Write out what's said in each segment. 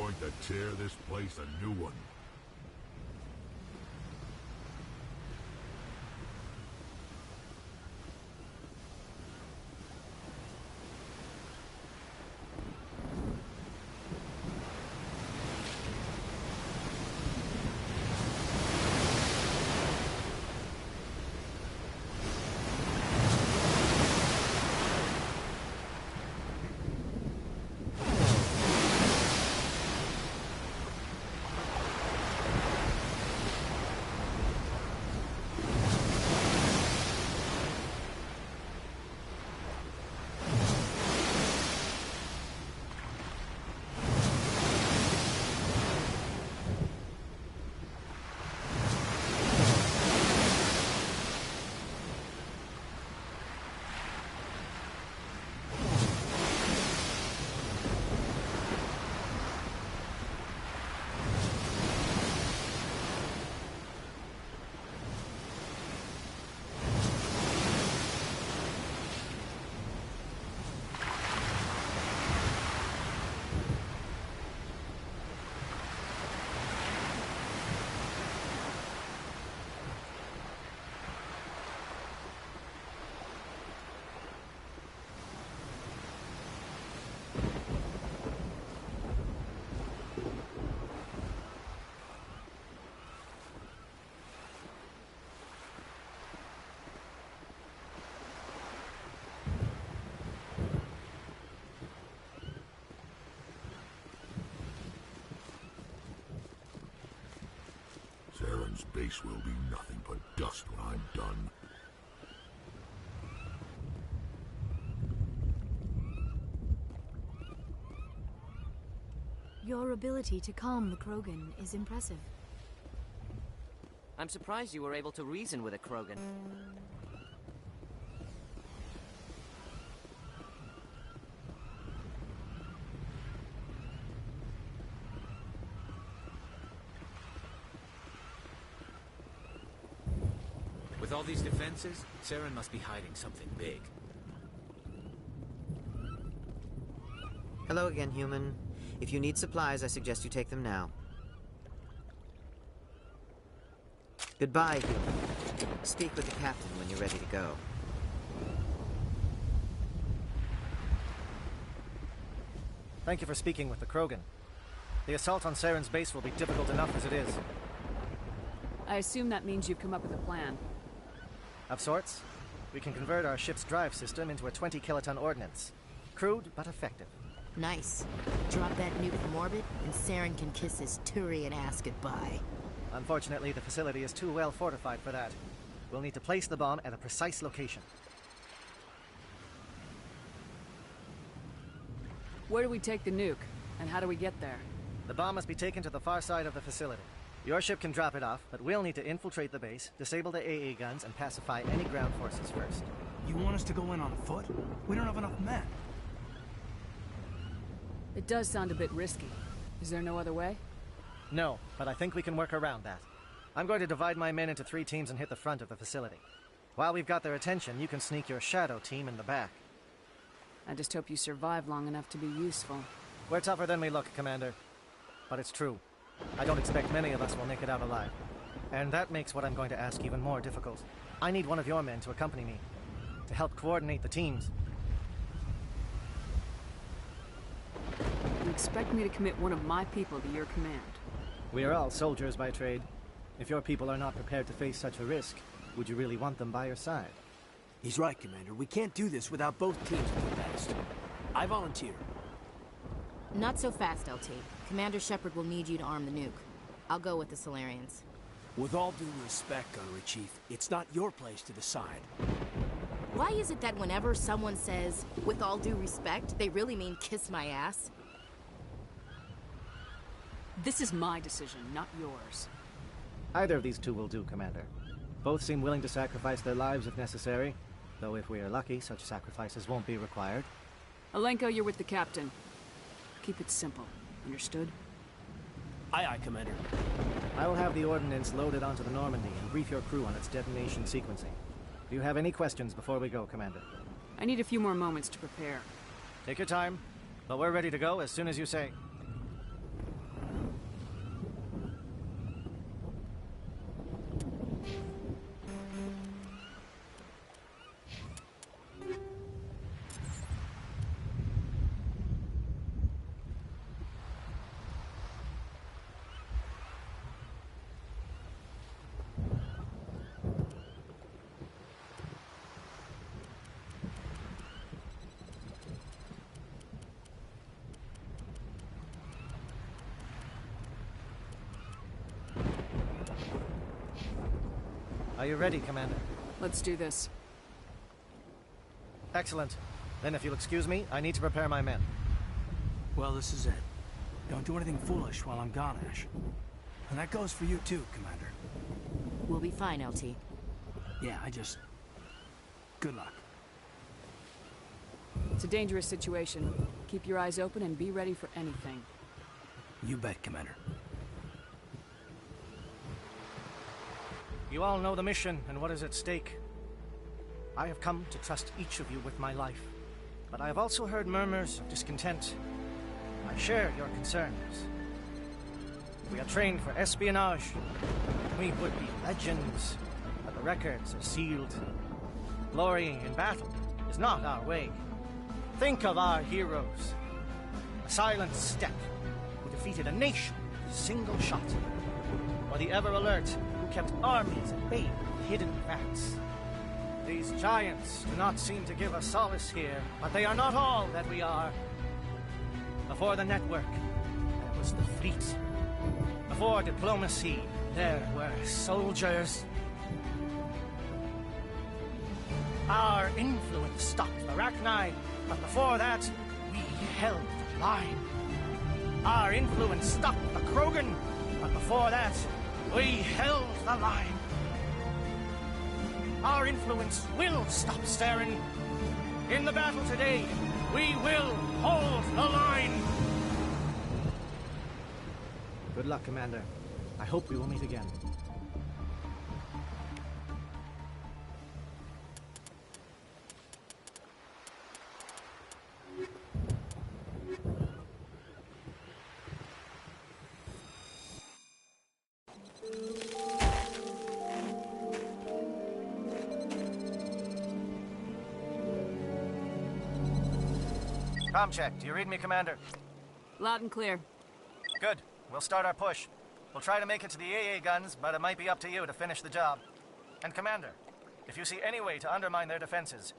going to tear this place a new one. Saren's base will be nothing but dust when I'm done. Your ability to calm the Krogan is impressive. I'm surprised you were able to reason with a Krogan. With all these defenses, Saren must be hiding something big. Hello again, human. If you need supplies, I suggest you take them now. Goodbye, human. Speak with the captain when you're ready to go. Thank you for speaking with the Krogan. The assault on Saren's base will be difficult enough as it is. I assume that means you've come up with a plan. Of sorts. We can convert our ship's drive system into a 20-kiloton ordnance. Crude, but effective. Nice. Drop that nuke from orbit, and Saren can kiss his Turian ass goodbye. Unfortunately, the facility is too well fortified for that. We'll need to place the bomb at a precise location. Where do we take the nuke? And how do we get there? The bomb must be taken to the far side of the facility. Your ship can drop it off, but we'll need to infiltrate the base, disable the AA guns, and pacify any ground forces first. You want us to go in on foot? We don't have enough men. It does sound a bit risky. Is there no other way? No, but I think we can work around that. I'm going to divide my men into 3 teams and hit the front of the facility. While we've got their attention, you can sneak your shadow team in the back. I just hope you survive long enough to be useful. We're tougher than we look, Commander. But it's true. I don't expect many of us will make it out alive. And that makes what I'm going to ask even more difficult. I need one of your men to accompany me, to help coordinate the teams. You expect me to commit one of my people to your command? We are all soldiers by trade. If your people are not prepared to face such a risk, would you really want them by your side? He's right, Commander. We can't do this without both teams being best. I volunteer. Not so fast, LT. Commander Shepard will need you to arm the nuke. I'll go with the Solarians. With all due respect, Gunnery Chief, it's not your place to decide. Why is it that whenever someone says, with all due respect, they really mean kiss my ass? This is my decision, not yours. Either of these two will do, Commander. Both seem willing to sacrifice their lives if necessary, though if we are lucky, such sacrifices won't be required. Alenko, you're with the captain. Keep it simple. Understood? Aye, aye, Commander. I will have the ordnance loaded onto the Normandy and brief your crew on its detonation sequencing. Do you have any questions before we go, Commander? I need a few more moments to prepare. Take your time, but we're ready to go as soon as you say. Are you ready, Commander? Let's do this. Excellent. Then if you'll excuse me, I need to prepare my men. Well, this is it. Don't do anything foolish while I'm gone, Ash. And that goes for you too, Commander. We'll be fine, LT. Yeah, good luck. It's a dangerous situation. Keep your eyes open and be ready for anything. You bet, Commander. You all know the mission and what is at stake. I have come to trust each of you with my life, but I have also heard murmurs of discontent. I share your concerns. We are trained for espionage. We would be legends, but the records are sealed. Glorying in battle is not our way. Think of our heroes. A silent step who defeated a nation with a single shot. Or the ever-alert who kept armies at bay with hidden facts. These giants do not seem to give us solace here, but they are not all that we are. Before the network, there was the fleet. Before diplomacy, there were soldiers. Our influence stopped the Rachni, but before that, we held the line. Our influence stopped the Krogan, but before that, we held the line. Our influence will stop Saren. In the battle today, we will hold the line. Good luck, Commander. I hope we will meet again. Com check. Do you read me, Commander? Loud and clear. Good. We'll start our push. We'll try to make it to the AA guns, but it might be up to you to finish the job. And Commander, if you see any way to undermine their defenses...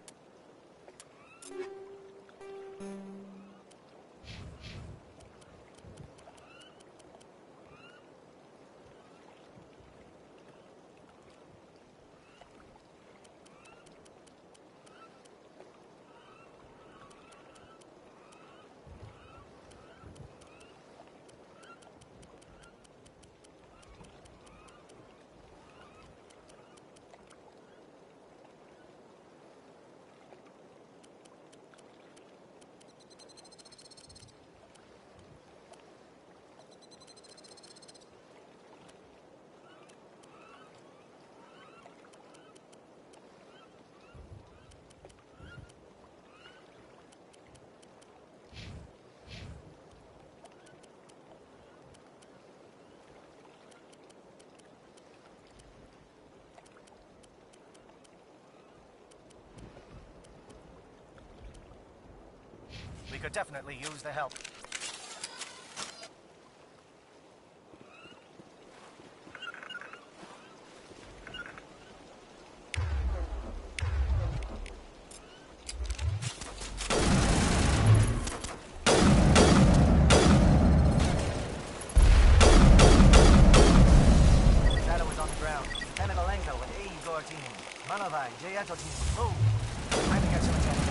We could definitely use the help. Shadow is on the ground. Temigalenko and Igor team. Manovai, Jayeto team. Move! Time to get some attention.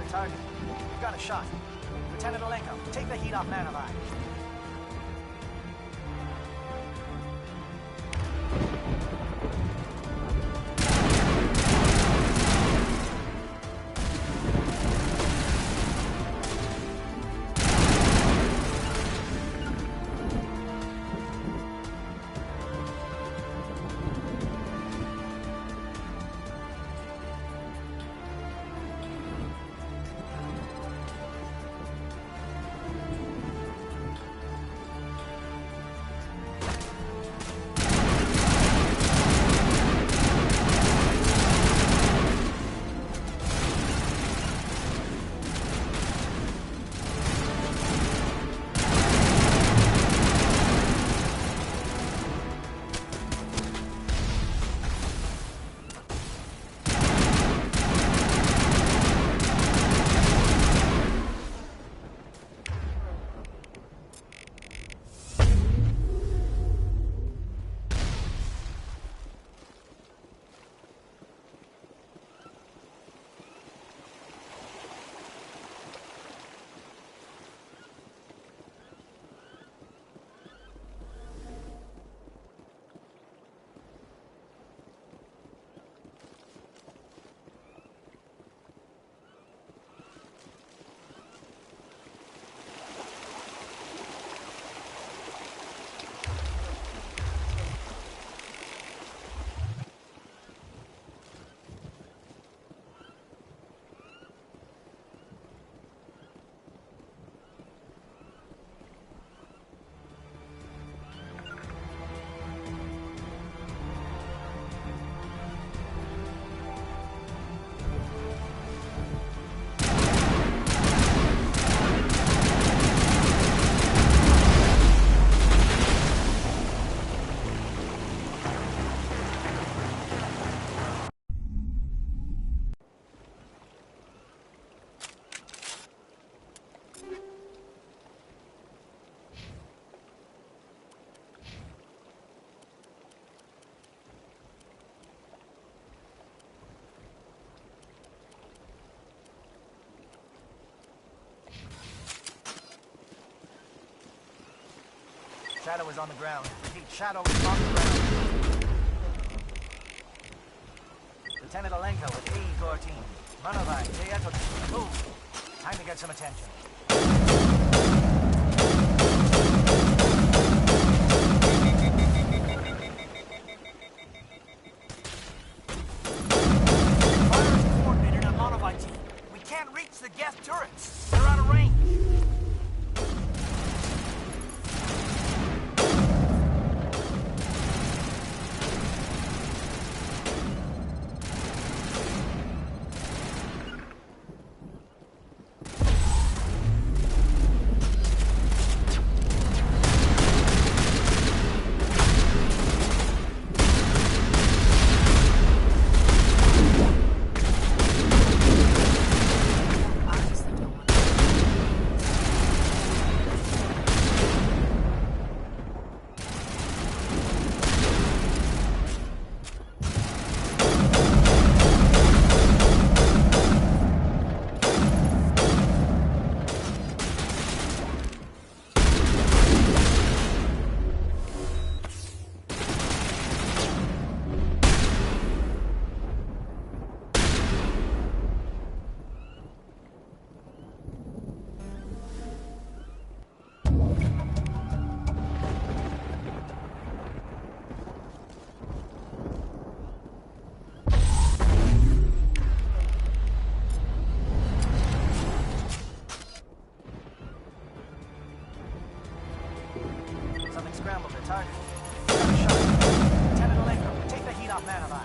the target. We've got a shot. Lieutenant Alenko, take the heat off man alive. Shadow is on the ground. Repeat, Shadow is on the ground. Lieutenant Alenko with AE-4 team. Manovai, Teato, move. Time to get some attention. Fire is coordinated on Manovai team. We can't reach the gas turrets. They're out of range. Something scrambled the target. Got a shot. Lieutenant Alenko, take the heat off Manovai.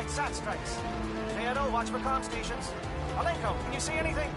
like SAT strikes. Theodore, watch for comm stations. Alenko, can you see anything?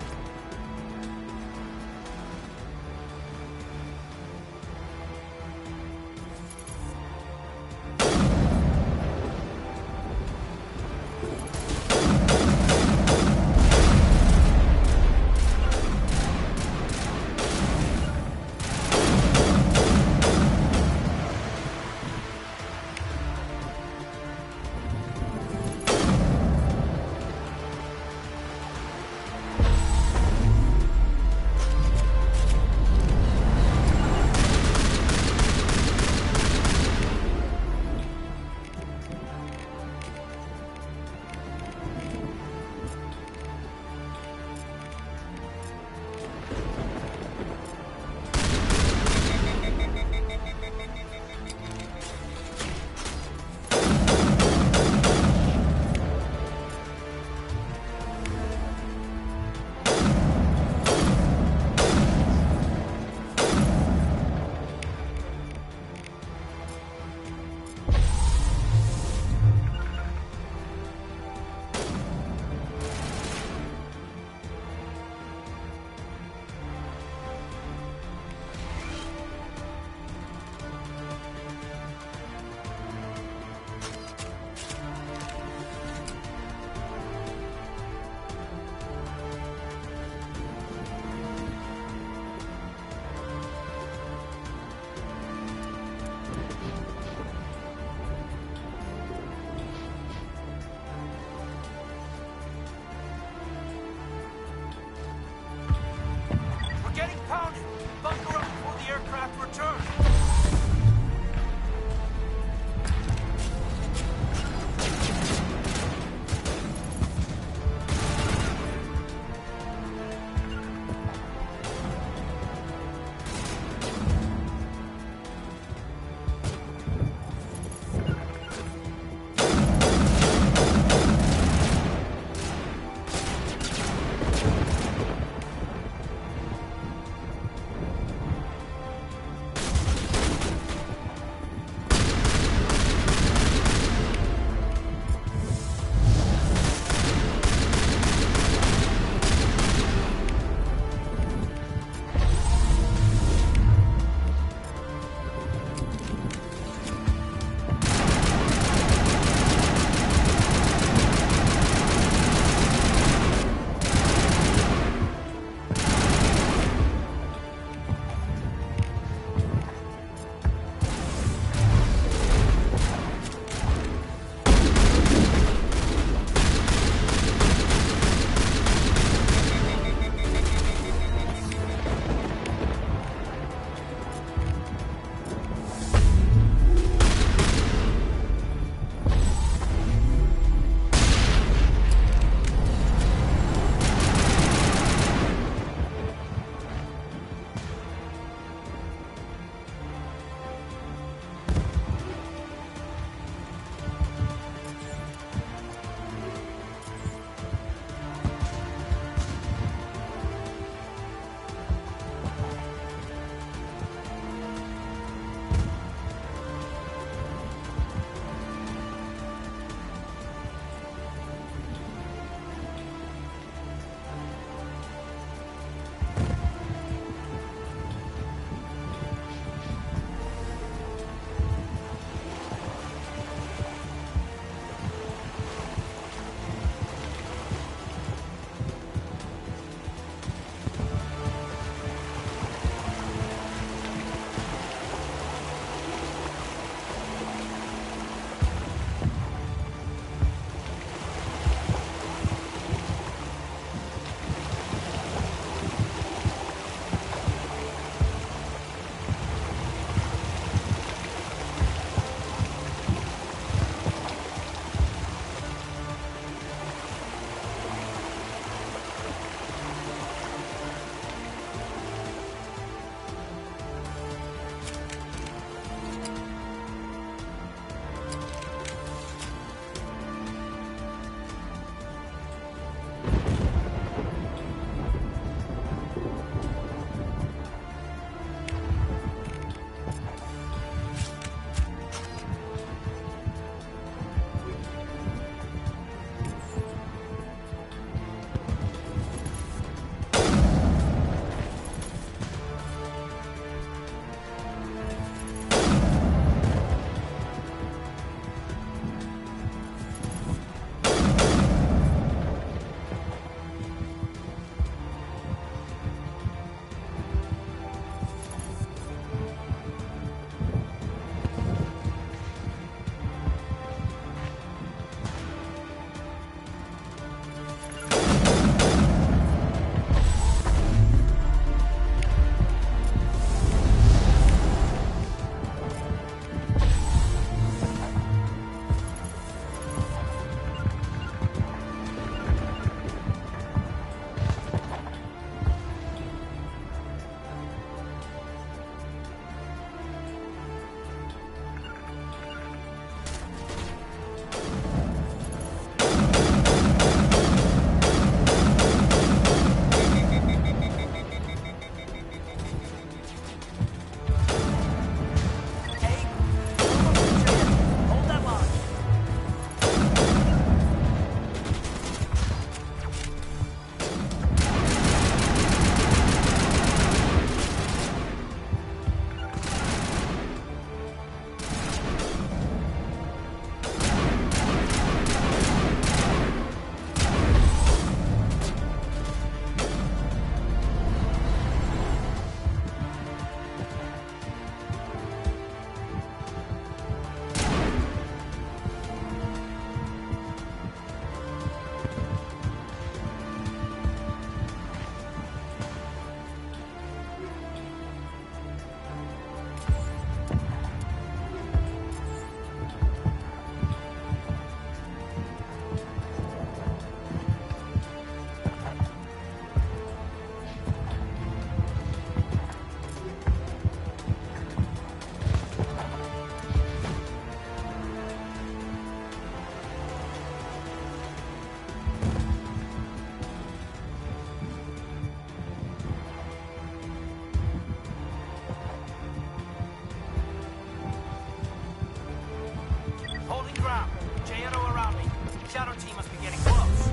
Shadow team must be getting close.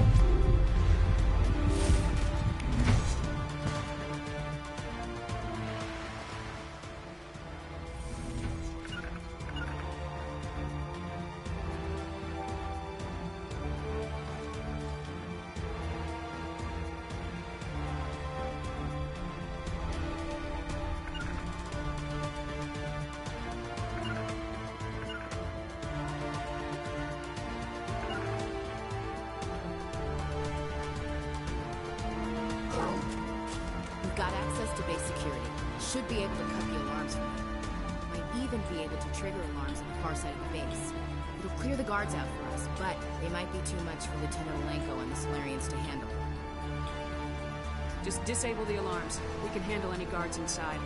We've got access to base security. Should be able to cut the alarms from here. Might even be able to trigger alarms on the far side of the base. It'll clear the guards out for us, but they might be too much for Lieutenant Alenko and the Solarians to handle. Just disable the alarms. We can handle any guards inside.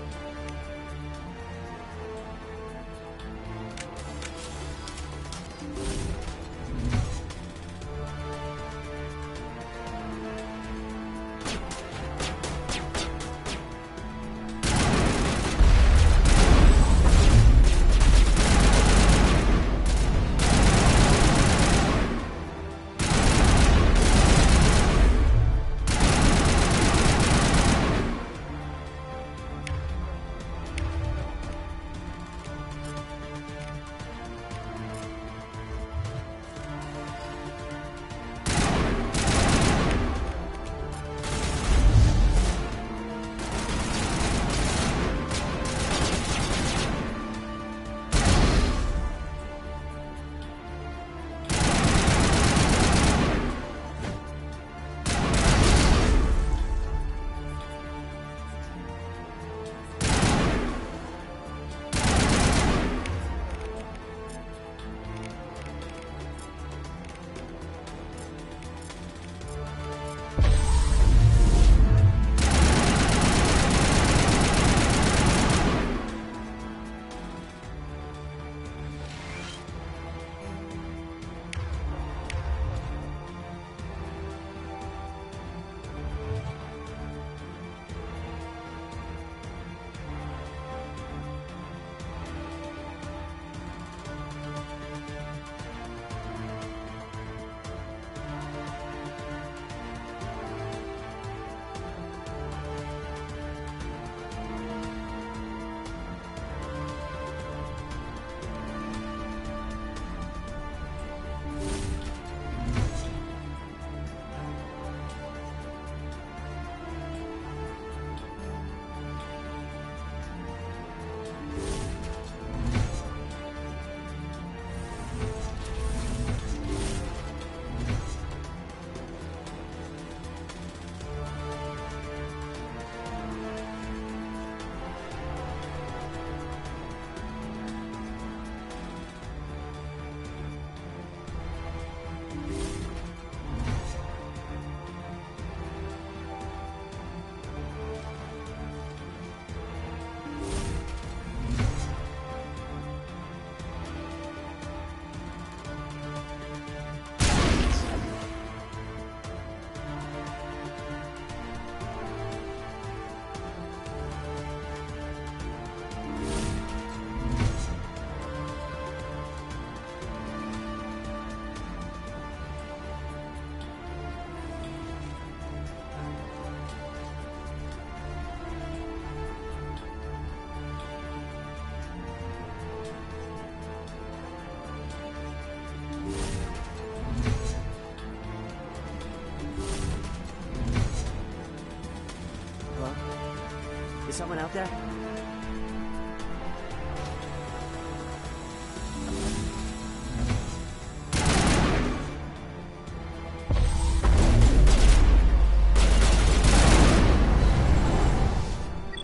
someone out there?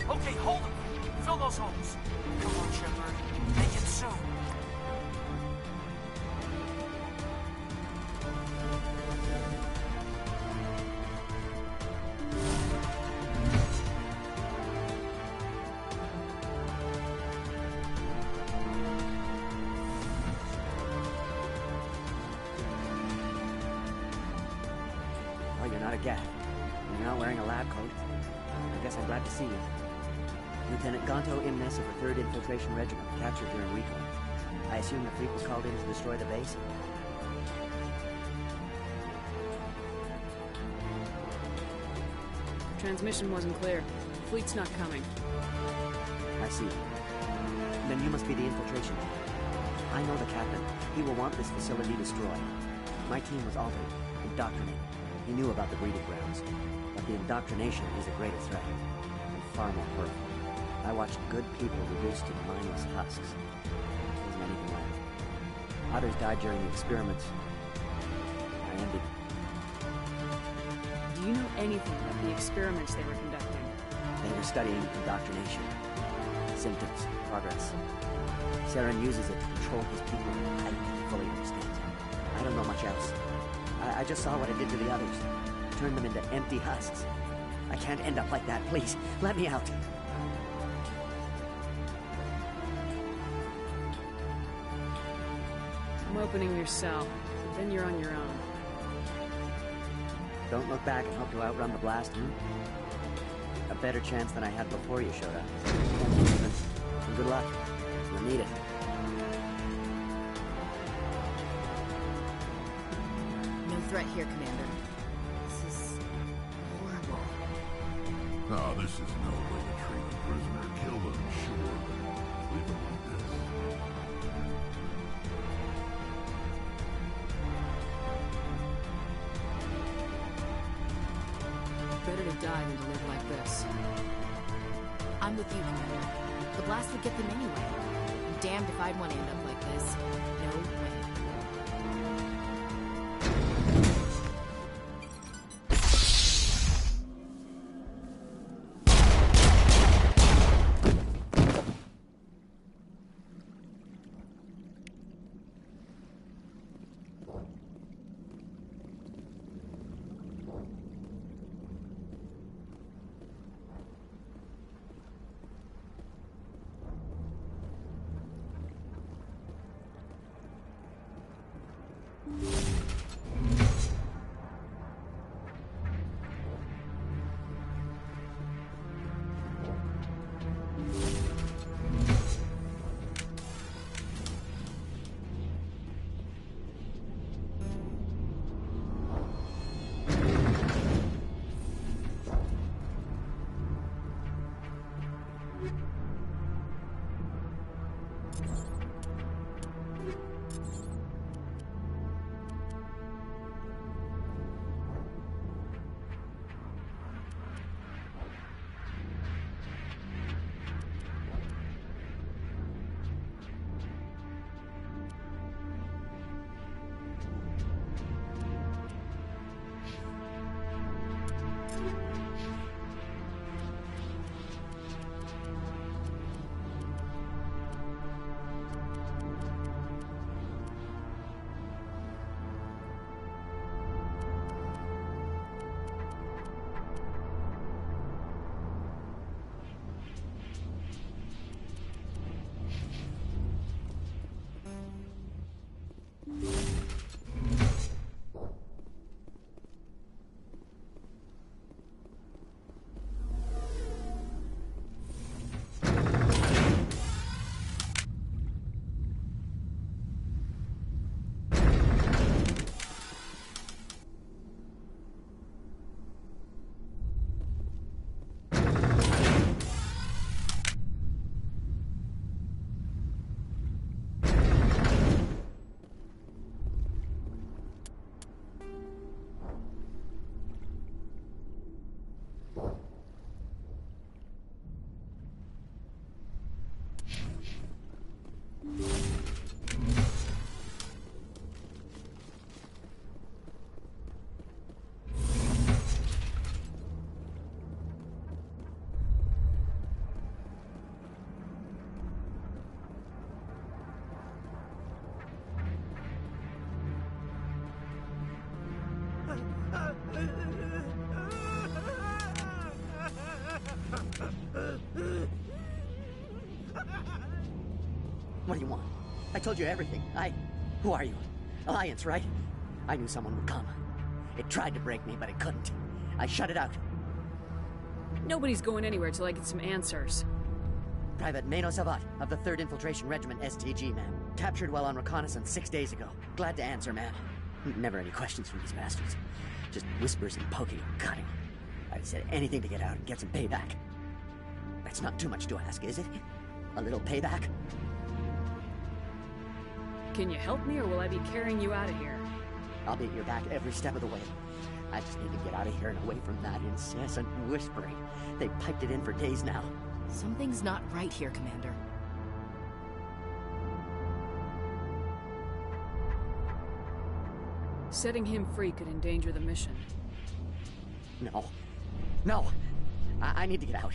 Okay, hold them. Fill those holes. Come on, Shepard. Make it soon. Oh, you're not a Gat. And you're not wearing a lab coat. I guess I'm glad to see you. Lieutenant Gonto Imnes of the 3rd Infiltration Regiment, captured during recon. I assume the fleet was called in to destroy the base? Transmission wasn't clear. Fleet's not coming. I see. Then you must be the infiltration team. I know the captain. He will want this facility destroyed. My team was altered, indoctrinated. He knew about the breeding grounds. But the indoctrination is a greater threat, and far more hurtful. I watched good people reduced to mindless husks. There wasn't anything left. Others died during the experiments. I envied them. Do you know anything about the experiments they were conducting? They were studying indoctrination. Symptoms, progress. Saren uses it to control his people. I can't fully understand. I don't know much else. I just saw what it did to the others. Turned them into empty husks. I can't end up like that, please. Let me out. I'm opening your cell. Then you're on your own. Don't look back and hope to outrun the blast, A better chance than I had before you showed up. Thank you, Stephen. And good luck. You'll need it. No threat here, Commander. This is horrible. Ah, this is no way to treat a prisoner. Kill them, sure, but leave them like this. Better to die than to live like this. I'm with you, Commander. The blast would get them anyway. I'm damned if I'd want to end up like this. No way. What do you want? I told you everything. Who are you? Alliance, right? I knew someone would come. It tried to break me, but it couldn't. I shut it out. Nobody's going anywhere till I get some answers. Private Mano Savat of the 3rd Infiltration Regiment STG, ma'am. Captured while on reconnaissance 6 days ago. Glad to answer, ma'am. Never any questions from these bastards. Just whispers and poking and cutting. I'd said anything to get out and get some payback. That's not too much to ask, is it? A little payback? Can you help me, or will I be carrying you out of here? I'll be at your back every step of the way. I just need to get out of here and away from that incessant whispering. They've piped it in for days now. Something's not right here, Commander. Setting him free could endanger the mission. No. No! I need to get out.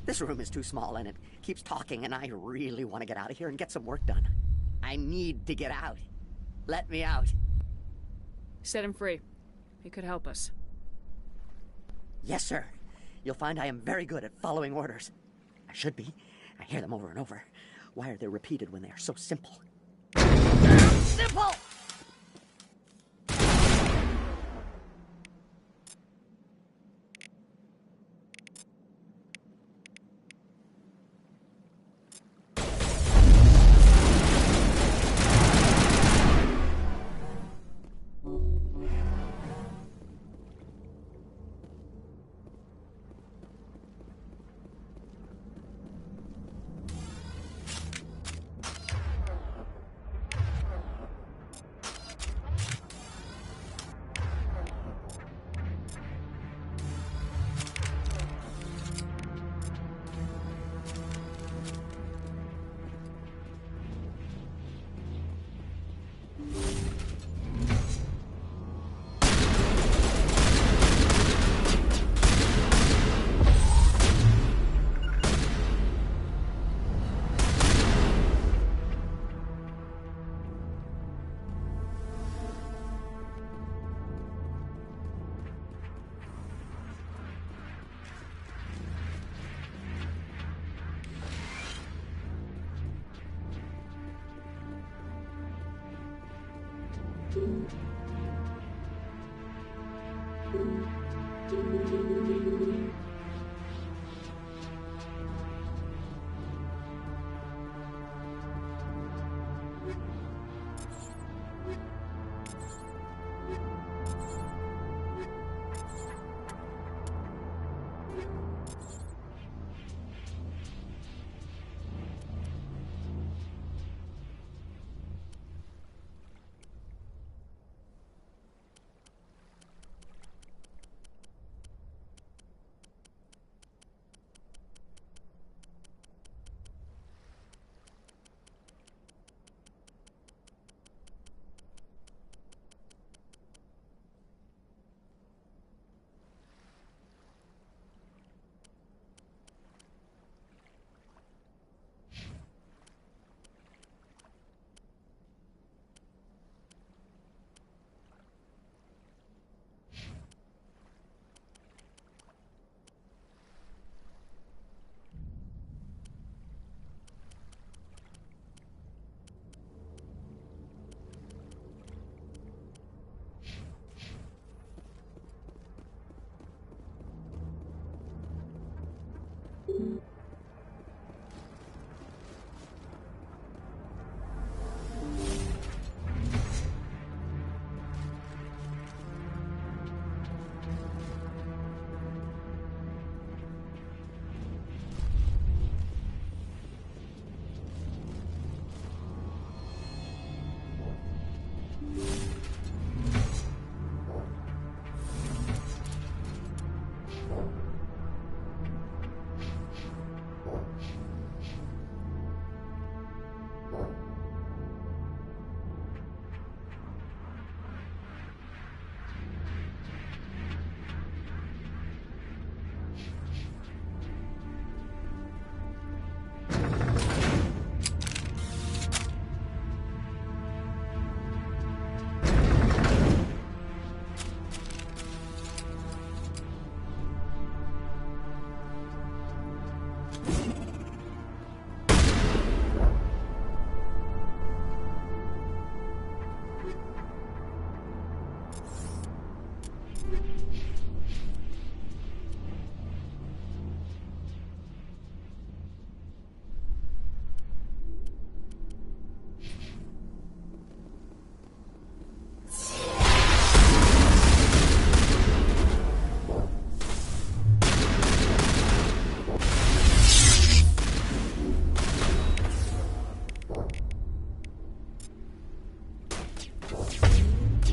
This room is too small and it keeps talking, and I really want to get out of here and get some work done. I need to get out. Let me out. Set him free. He could help us. Yes, sir. You'll find I am very good at following orders. I should be. I hear them over and over. Why are they repeated when they are so simple? Simple!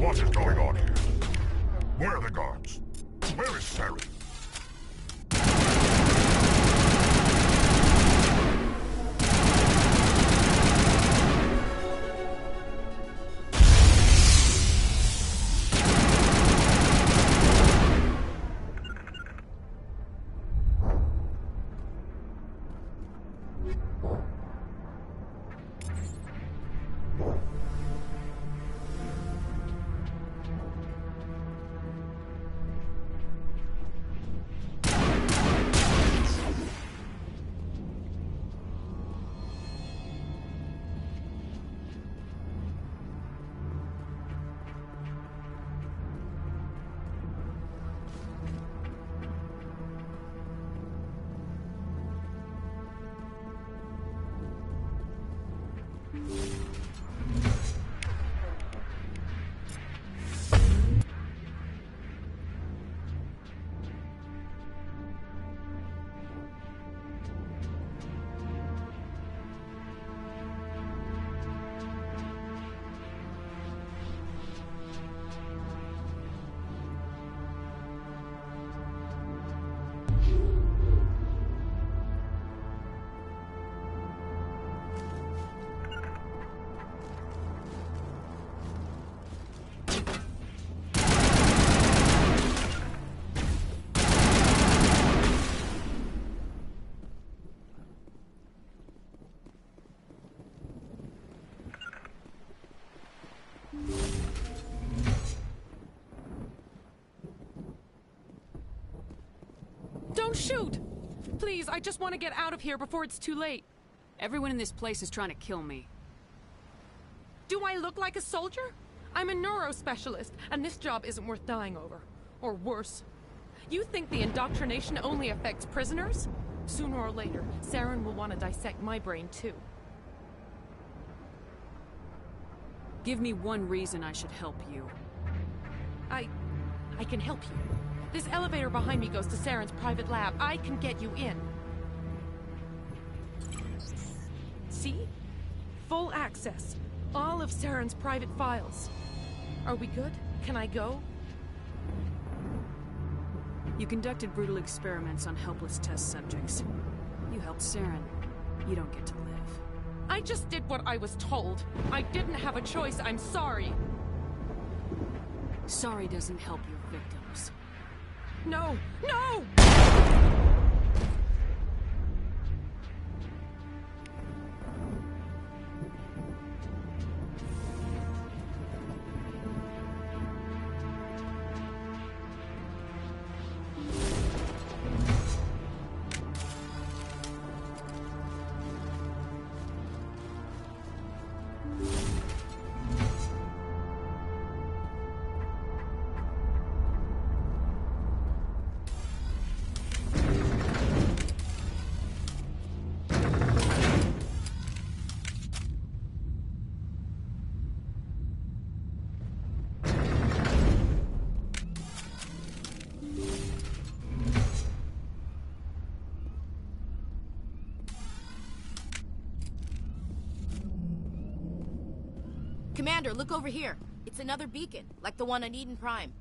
What is going on here? Where are the guards? Where is Saren? Don't shoot! Please, I just want to get out of here before it's too late. Everyone in this place is trying to kill me. Do I look like a soldier? I'm a neurospecialist, and this job isn't worth dying over. Or worse. You think the indoctrination only affects prisoners? Sooner or later, Saren will want to dissect my brain too. Give me one reason I should help you. I can help you. This elevator behind me goes to Saren's private lab. I can get you in. See? Full access. All of Saren's private files. Are we good? Can I go? You conducted brutal experiments on helpless test subjects. You helped Saren. You don't get to live. I just did what I was told. I didn't have a choice. I'm sorry. Sorry doesn't help your victims. No! No! Commander, look over here. It's another beacon, like the one on Eden Prime.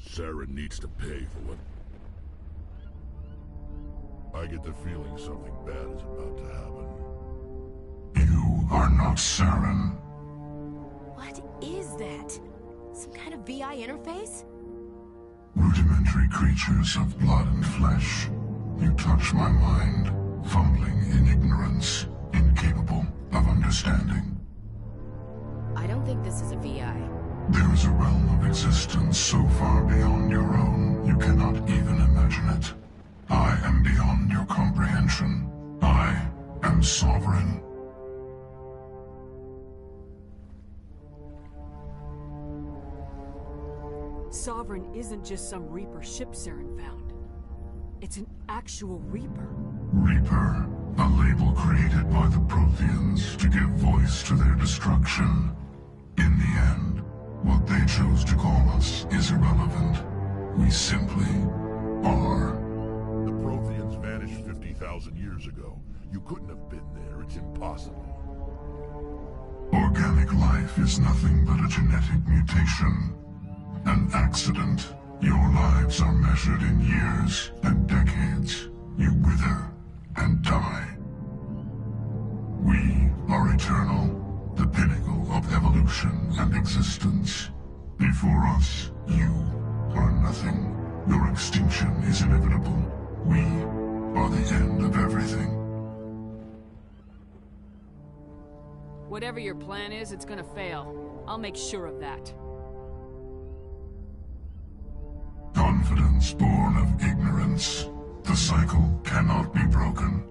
Saren needs to pay for what... I get the feeling something bad is about to happen. You are not Saren. What is that? Some kind of VI interface? Rudimentary creatures of blood and flesh. You touch my mind, fumbling in ignorance, incapable of understanding. I don't think this is a VI. There is a realm of existence so far beyond your own, you cannot even imagine it. I am beyond your comprehension. I am sovereign. Sovereign isn't just some Reaper ship Saren found. It's an actual Reaper. Reaper, a label created by the Protheans to give voice to their destruction. In the end, what they chose to call us is irrelevant. We simply are. The Protheans vanished 50,000 years ago. You couldn't have been there. It's impossible. Organic life is nothing but a genetic mutation. An accident. Your lives are measured in years and decades. You wither and die. We are eternal, the pinnacle of evolution and existence. Before us, you are nothing. Your extinction is inevitable. We are the end of everything. Whatever your plan is, it's gonna fail. I'll make sure of that. Confidence born of ignorance. The cycle cannot be broken.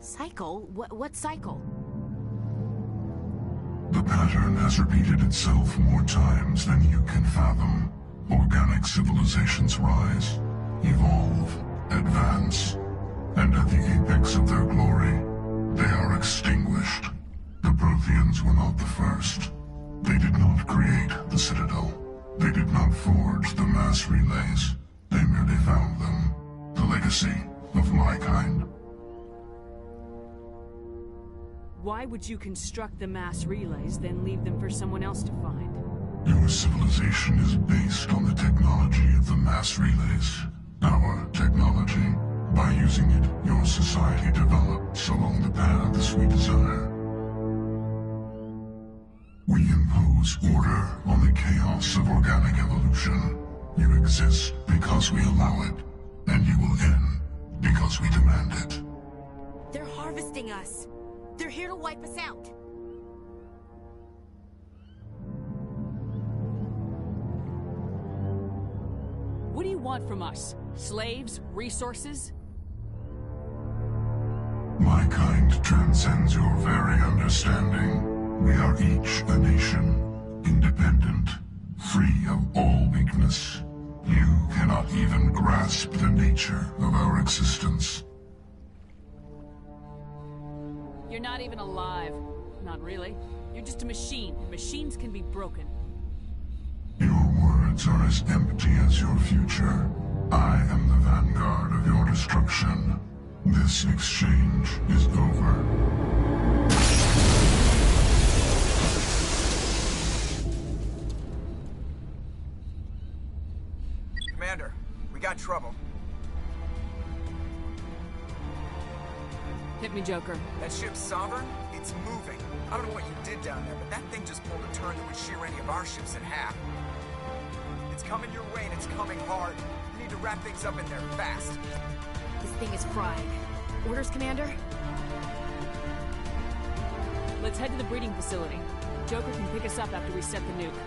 Cycle? What cycle? The pattern has repeated itself more times than you can fathom. Organic civilizations rise, evolve, advance, and at the apex of their glory, they are extinguished. The Protheans were not the first. They did not create the Citadel. They did not forge the mass relays. They merely found them. The legacy of my kind. Why would you construct the mass relays, then leave them for someone else to find? Your civilization is based on the technology of the mass relays. Our technology. By using it, your society develops along the paths we desire. We impose order on the chaos of organic evolution. You exist because we allow it, and you will end because we demand it. They're harvesting us. They're here to wipe us out. What do you want from us? Slaves? Resources? My kind transcends your very understanding. We are each a nation, independent, free of all weakness. You cannot even grasp the nature of our existence. You're not even alive. Not really. You're just a machine. Machines can be broken. Your words are as empty as your future. I am the vanguard of your destruction. This exchange is over. Commander, we got trouble. Hit me, Joker. That ship's Sovereign? It's moving. I don't know what you did down there, but that thing just pulled a turn that would shear any of our ships in half. It's coming your way and it's coming hard. You need to wrap things up in there fast. This thing is fried. Orders, Commander? Let's head to the breeding facility. Joker can pick us up after we set the nuke.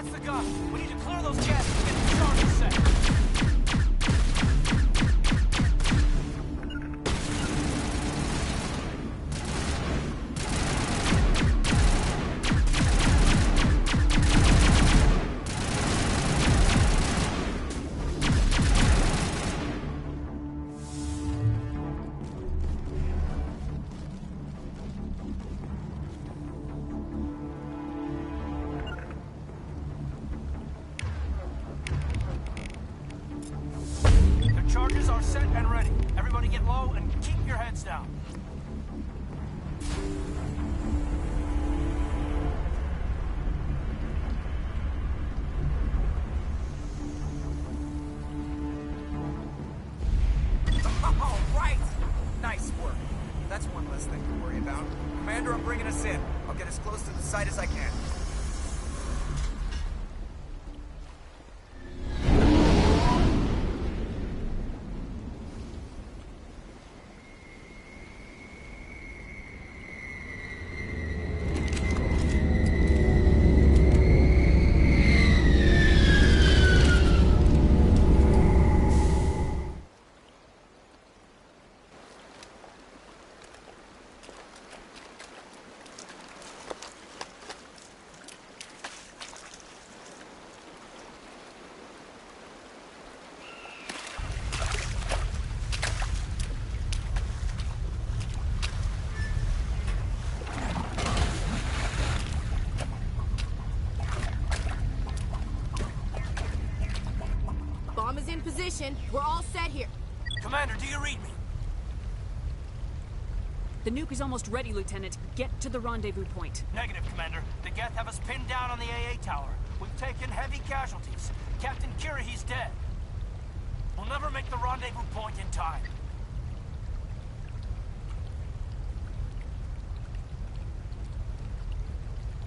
That's the gun. We need to clear those gases and get the charges set. Charges are set and ready. Everybody get low and keep your heads down. All right! Nice work. That's one less thing to worry about. Commander, I'm bringing us in. I'll get as close to the site as I can. Bomb is in position. We're all set here. Commander, do you read me? The nuke is almost ready, Lieutenant. Get to the rendezvous point. Negative, Commander. The Geth have us pinned down on the AA tower. We've taken heavy casualties. Captain Kirahi's dead. We'll never make the rendezvous point in time.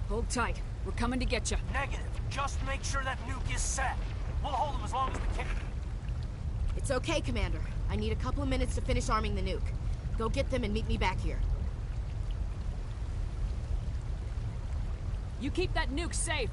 Hold tight. We're coming to get you. Negative. Just make sure that nuke is set. We'll hold them as long as we can. It's okay, Commander. I need a couple of minutes to finish arming the nuke. Go get them and meet me back here. You keep that nuke safe.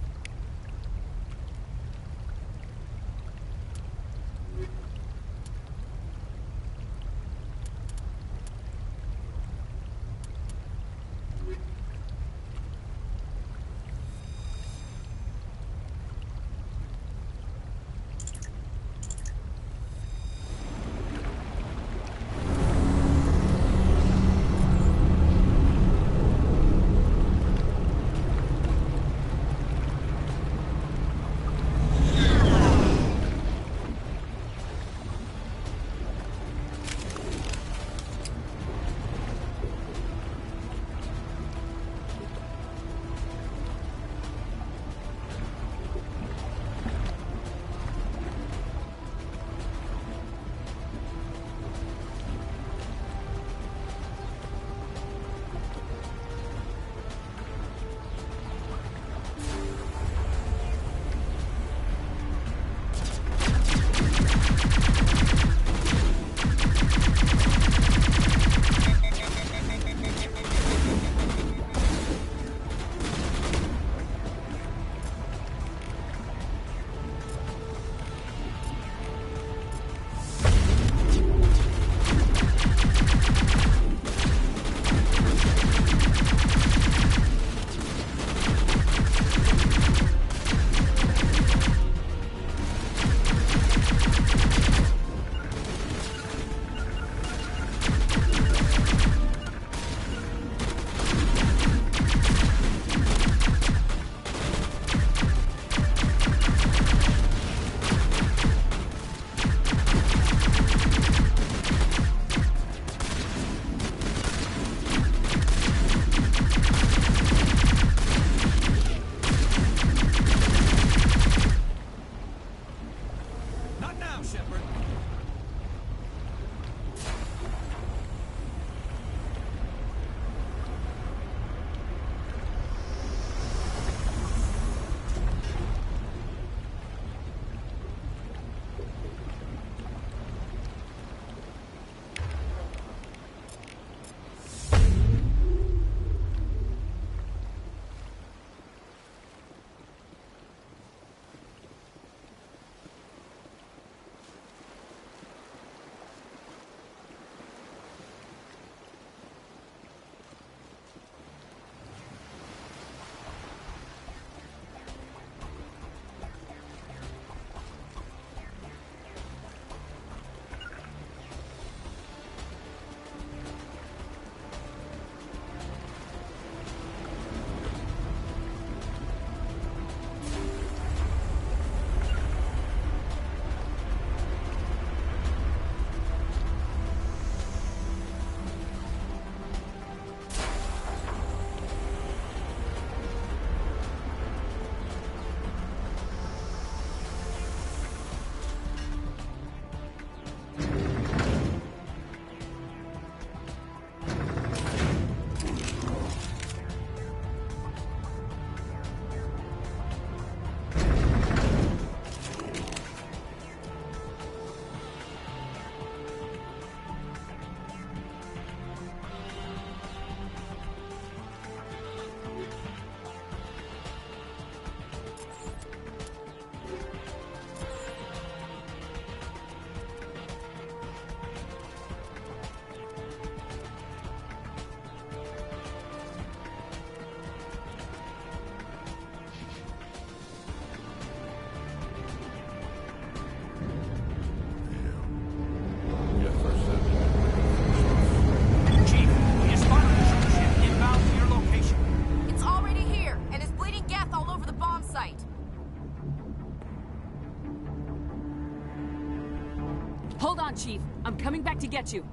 Hold on, Chief. I'm coming back to get you.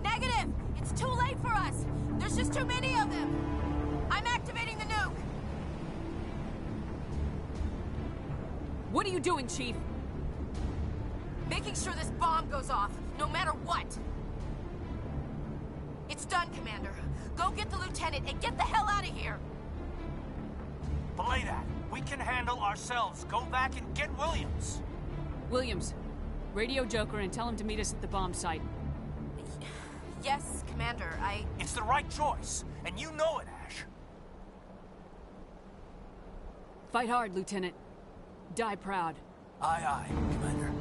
Negative! It's too late for us! There's just too many of them! I'm activating the nuke! What are you doing, Chief? Making sure this bomb goes off, no matter what! It's done, Commander. Go get the lieutenant and get the hell out of here! Belay that. We can handle ourselves. Go back and get Williams. Williams, radio Joker and tell him to meet us at the bomb site. Yes, Commander, It's the right choice, and you know it, Ash. Fight hard, Lieutenant. Die proud. Aye, aye, Commander.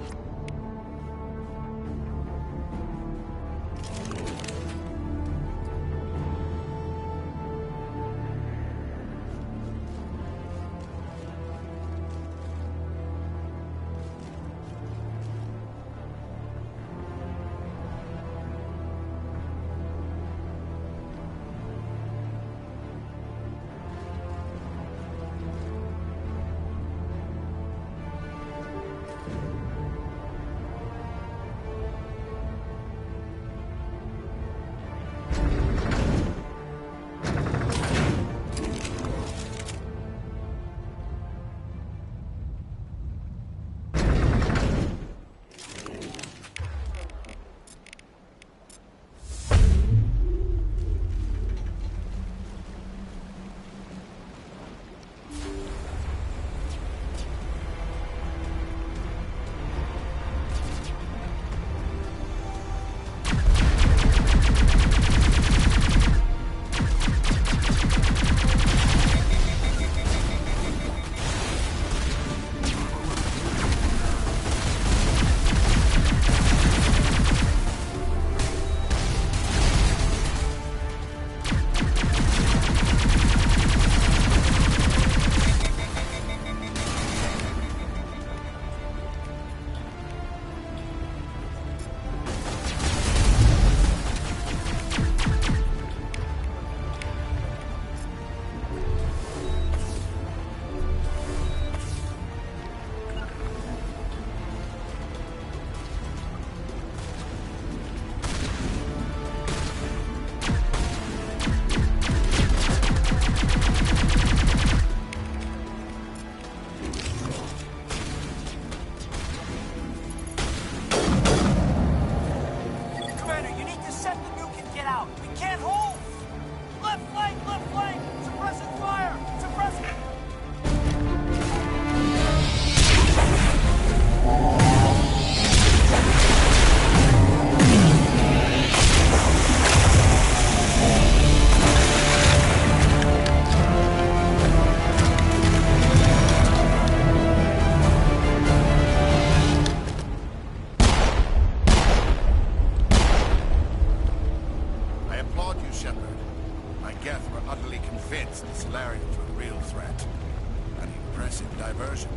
diversion.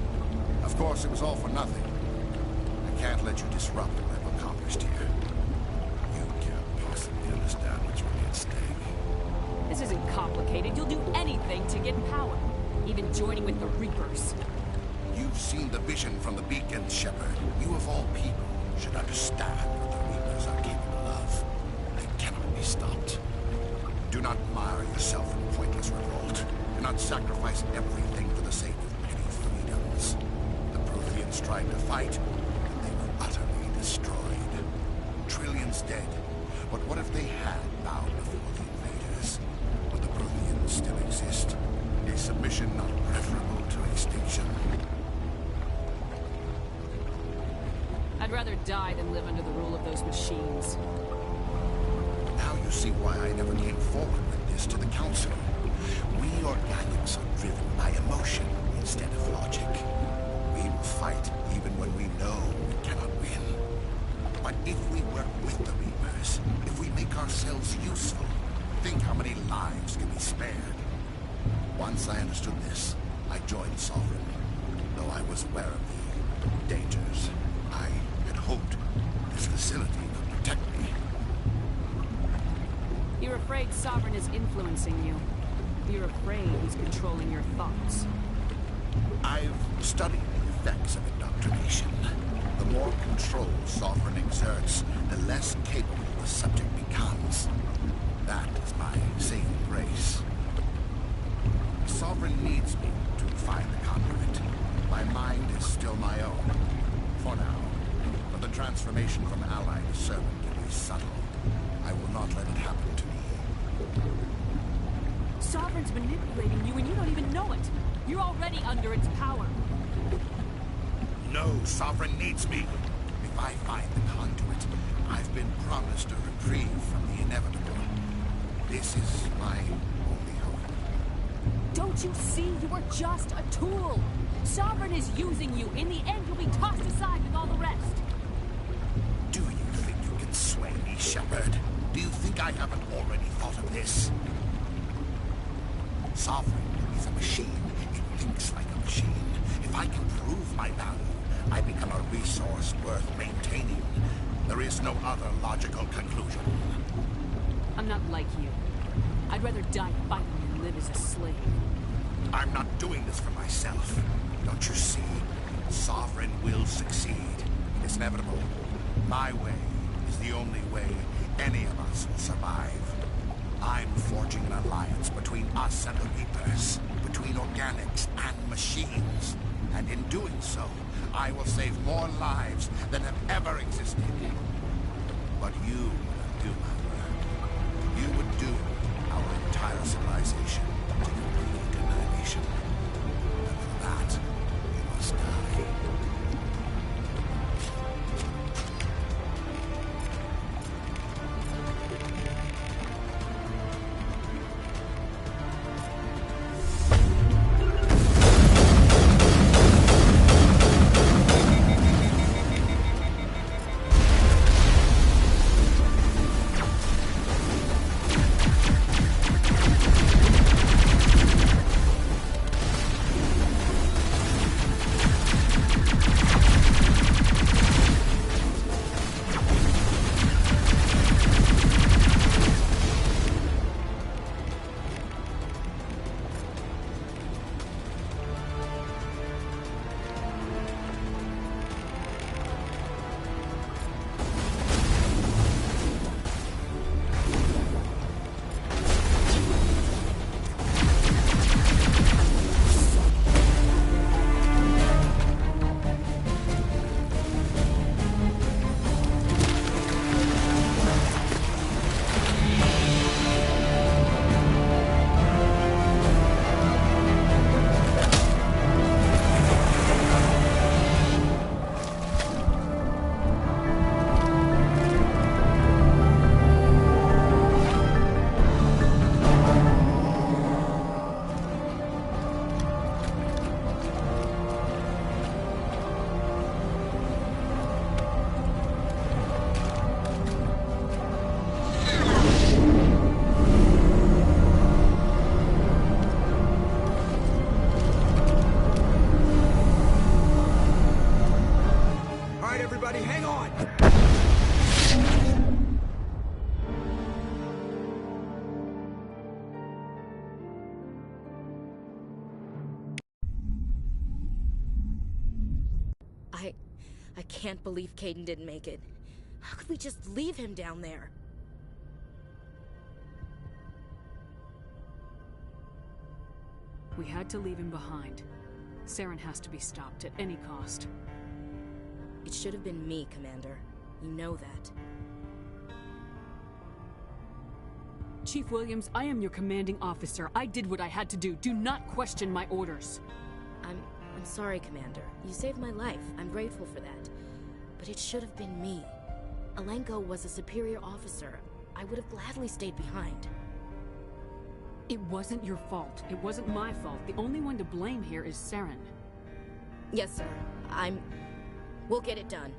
Of course, it was all for nothing. I can't let you disrupt what I've accomplished here. You can't possibly understand what's really at stake. This isn't complicated. You'll do anything to get power. Even joining with the Reapers. You've seen the vision from the beacon, Shepard. You of all people should understand what the Reapers are capable of. They cannot be stopped. Do not mire yourself in pointless revolt. Do not sacrifice everything for the sake of petty freedoms. The Protheans tried to fight, and they were utterly destroyed. Trillions dead. But what if they had bowed before the invaders? Would the Protheans still exist? Is submission not preferable to extinction? I'd rather die than live under the rule of those machines. Now you see why I never came forward with this to the Council. We organics are driven by emotion instead of logic. We will fight even when we know we cannot win. But if we work with the Reapers, if we make ourselves useful, think how many lives can be spared. Once I understood this, I joined Sovereign. Though I was aware of the dangers, I had hoped this facility could protect me. You're afraid Sovereign is influencing you. You're afraid he's controlling your thoughts. I've studied the effects of indoctrination. The more control Sovereign exerts, the less capable the subject becomes. That is my saving grace. Sovereign needs me to find the conduit. My mind is still my own. For now. But the transformation from ally to servant can be subtle. I will not let it happen to me. Sovereign's manipulating you and you don't even know it. You're already under its power. No, Sovereign needs me. If I find the conduit, I've been promised a reprieve from the inevitable. This is my only hope. Don't you see? You are just a tool. Sovereign is using you. In the end, you'll be tossed aside with all the rest. Do you think you can sway me, Shepard? Do you think I haven't already thought of this? Sovereign is a machine. It thinks like a machine. If I can prove my value, I become a resource worth maintaining. There is no other logical conclusion. I'm not like you. I'd rather die fighting than live as a slave. I'm not doing this for myself. Don't you see? Sovereign will succeed. It's inevitable. My way is the only way any of us will survive. I'm forging an alliance between us and the Reapers, between organics and machines. And in doing so, I will save more lives than have ever existed. But you would do my work. You would do our entire civilization to complete annihilation. And for that, we must die. I can't believe Kaidan didn't make it. How could we just leave him down there? We had to leave him behind. Saren has to be stopped at any cost. It should have been me, Commander. You know that. Chief Williams, I am your commanding officer. I did what I had to do. Do not question my orders. I'm sorry, Commander. You saved my life. I'm grateful for that. But it should have been me. Alenko was a superior officer. I would have gladly stayed behind. It wasn't your fault. It wasn't my fault. The only one to blame here is Saren. Yes, sir. We'll get it done.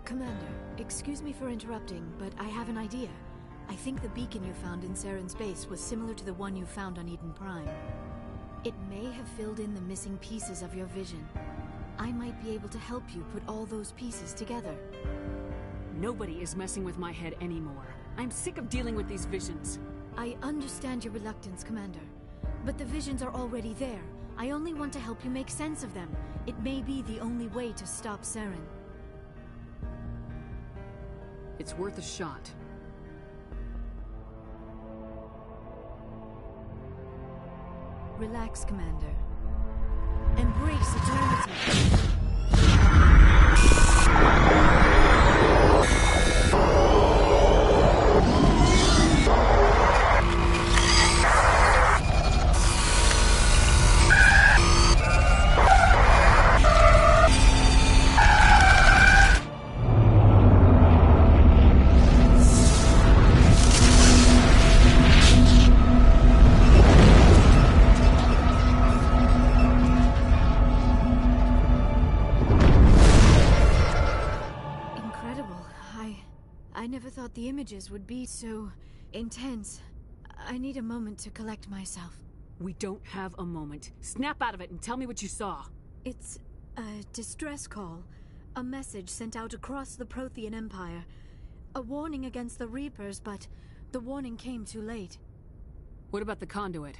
Commander, excuse me for interrupting, but I have an idea. I think the beacon you found in Saren's base was similar to the one you found on Eden Prime. It may have filled in the missing pieces of your vision. I might be able to help you put all those pieces together. Nobody is messing with my head anymore. I'm sick of dealing with these visions. I understand your reluctance, Commander. But the visions are already there. I only want to help you make sense of them. It may be the only way to stop Saren. It's worth a shot. Relax, Commander. Embrace eternity. I never thought the images would be so intense. I need a moment to collect myself. We don't have a moment. Snap out of it and tell me what you saw. It's a distress call. A message sent out across the Prothean Empire. A warning against the Reapers, but the warning came too late. What about the conduit?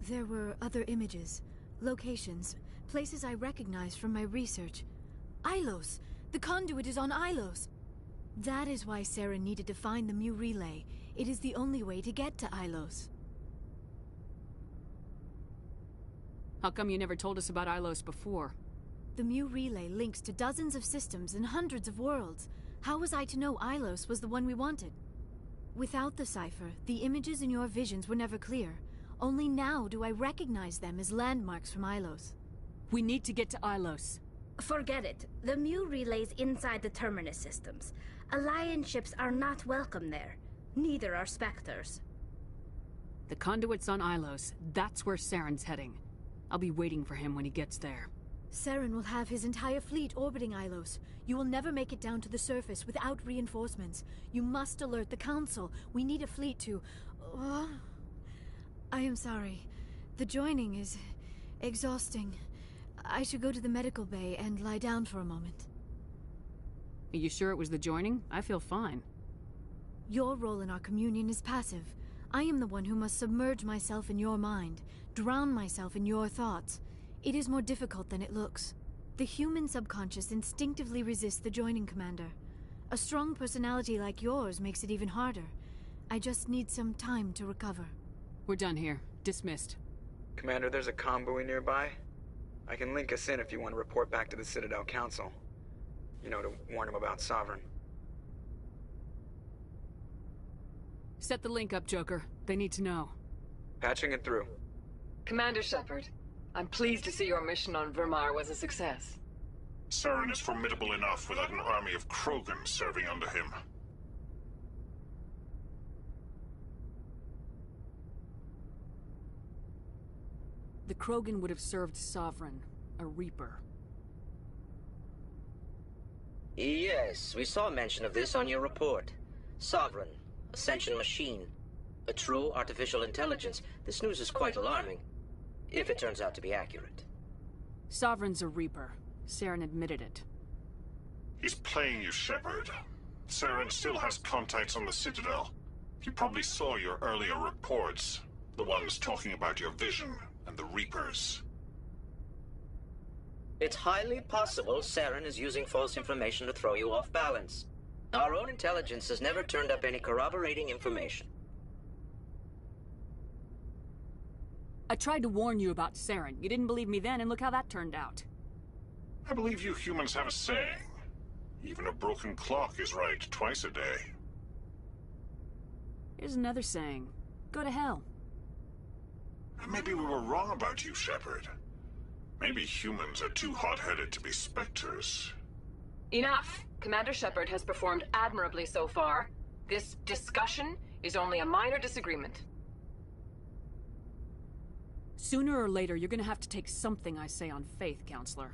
There were other images, locations, places I recognized from my research. Ilos! The conduit is on Ilos! That is why Saren needed to find the Mu Relay. It is the only way to get to Ilos. How come you never told us about Ilos before? The Mu Relay links to dozens of systems and hundreds of worlds. How was I to know Ilos was the one we wanted? Without the cipher, the images in your visions were never clear. Only now do I recognize them as landmarks from Ilos. We need to get to Ilos. Forget it. The Mu Relay's inside the Terminus systems. Alliance ships are not welcome there. Neither are Spectres. The conduit's on Ilos. That's where Saren's heading. I'll be waiting for him when he gets there. Saren will have his entire fleet orbiting Ilos. You will never make it down to the surface without reinforcements. You must alert the Council. We need a fleet to... I am sorry. The joining is exhausting. I should go to the medical bay and lie down for a moment. Are you sure it was the joining? I feel fine. Your role in our communion is passive. I am the one who must submerge myself in your mind, drown myself in your thoughts. It is more difficult than it looks. The human subconscious instinctively resists the joining, Commander. A strong personality like yours makes it even harder. I just need some time to recover. We're done here. Dismissed. Commander, there's a convoy nearby. I can link us in if you want to report back to the Citadel Council. You know, to warn them about Sovereign. Set the link up, Joker. They need to know. Patching it through. Commander Shepard, I'm pleased to see your mission on Virmire was a success. Saren is formidable enough without an army of Krogan serving under him. The Krogan would have served Sovereign, a Reaper. Yes, we saw mention of this on your report. Sovereign, Ascension machine, a true artificial intelligence. This news is quite alarming, if it turns out to be accurate. Sovereign's a Reaper. Saren admitted it. He's playing you, Shepard. Saren still has contacts on the Citadel. He probably saw your earlier reports, the ones talking about your vision and the Reapers. It's highly possible Saren is using false information to throw you off balance. Our own intelligence has never turned up any corroborating information. I tried to warn you about Saren. You didn't believe me then, and look how that turned out. I believe you humans have a saying. Even a broken clock is right twice a day. Here's another saying. Go to hell. Maybe we were wrong about you, Shepard. Maybe humans are too hot-headed to be Spectres. Enough! Commander Shepard has performed admirably so far. This discussion is only a minor disagreement. Sooner or later, you're gonna have to take something I say on faith, Counselor.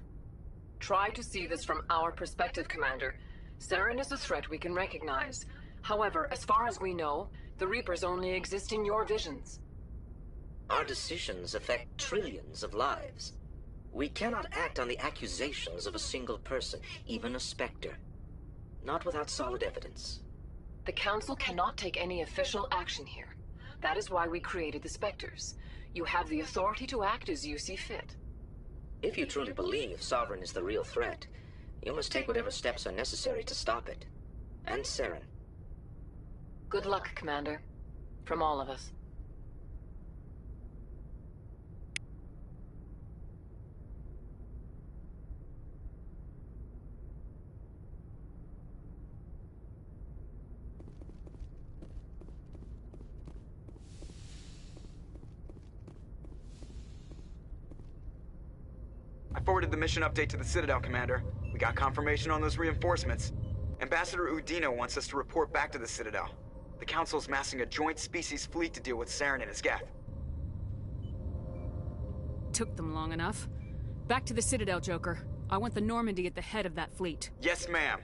Try to see this from our perspective, Commander. Saren is a threat we can recognize. However, as far as we know, the Reapers only exist in your visions. Our decisions affect trillions of lives. We cannot act on the accusations of a single person, even a Spectre. Not without solid evidence. The Council cannot take any official action here. That is why we created the Spectres. You have the authority to act as you see fit. If you truly believe Sovereign is the real threat, you must take whatever steps are necessary to stop it. And Saren. Good luck, Commander. From all of us. I forwarded the mission update to the Citadel, Commander. We got confirmation on those reinforcements. Ambassador Udina wants us to report back to the Citadel. The Council's massing a joint species fleet to deal with Saren and his Geth. Took them long enough. Back to the Citadel, Joker. I want the Normandy at the head of that fleet. Yes, ma'am.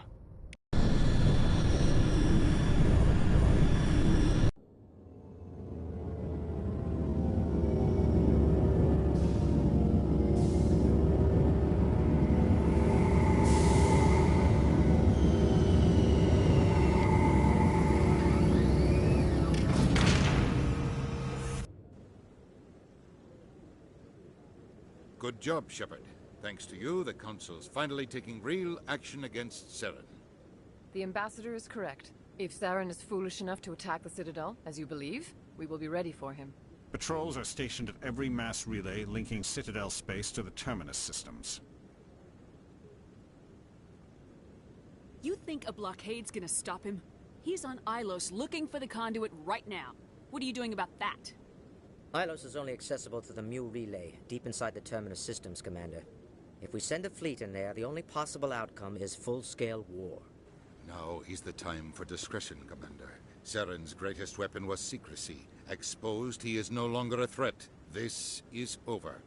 Good job, Shepard. Thanks to you, the Council's finally taking real action against Saren. The Ambassador is correct. If Saren is foolish enough to attack the Citadel, as you believe, we will be ready for him. Patrols are stationed at every mass relay linking Citadel space to the Terminus systems. You think a blockade's gonna stop him? He's on Ilos looking for the conduit right now. What are you doing about that? Ilos is only accessible to the Mu relay, deep inside the Terminus systems, Commander. If we send a fleet in there, the only possible outcome is full-scale war. Now is the time for discretion, Commander. Saren's greatest weapon was secrecy. Exposed, he is no longer a threat. This is over.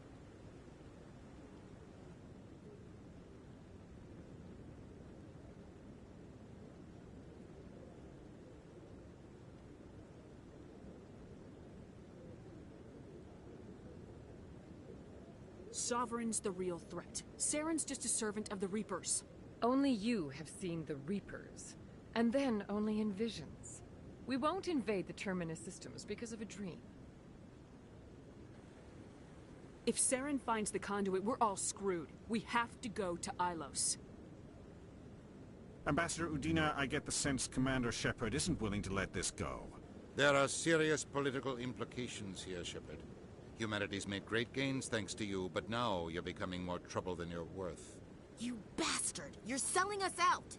Sovereign's the real threat. Saren's just a servant of the Reapers. Only you have seen the Reapers, and then only in visions. We won't invade the Terminus systems because of a dream. If Saren finds the conduit, we're all screwed. We have to go to Ilos. Ambassador Udina, I get the sense Commander Shepard isn't willing to let this go. There are serious political implications here, Shepard. Humanity's made great gains thanks to you, but now you're becoming more trouble than you're worth. You bastard! You're selling us out!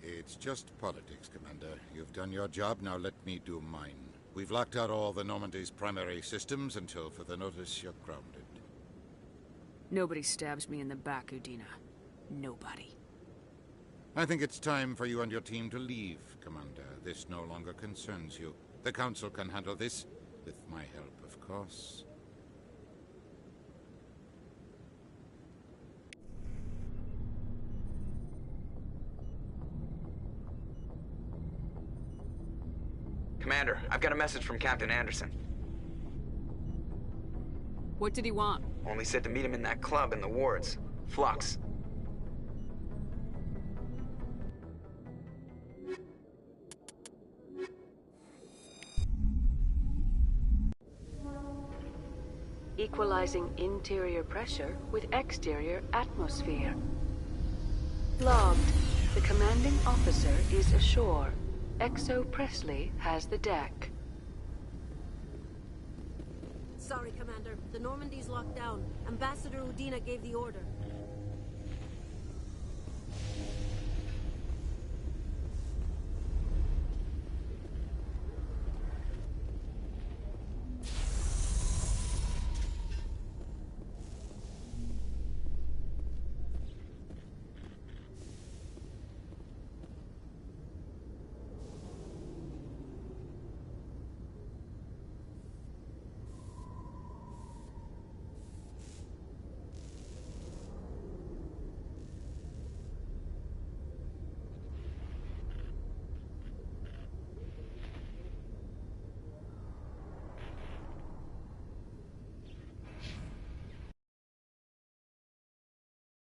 It's just politics, Commander. You've done your job, now let me do mine. We've locked out all the Normandy's primary systems until further notice you're grounded. Nobody stabs me in the back, Udina. Nobody. I think it's time for you and your team to leave, Commander. This no longer concerns you. The Council can handle this, with my help, of course. Commander, I've got a message from Captain Anderson. What did he want? Only said to meet him in that club in the wards. Flux. Equalizing interior pressure with exterior atmosphere. Logged. The commanding officer is ashore. Exo Presley has the deck. Sorry, Commander. The Normandy's locked down. Ambassador Udina gave the order.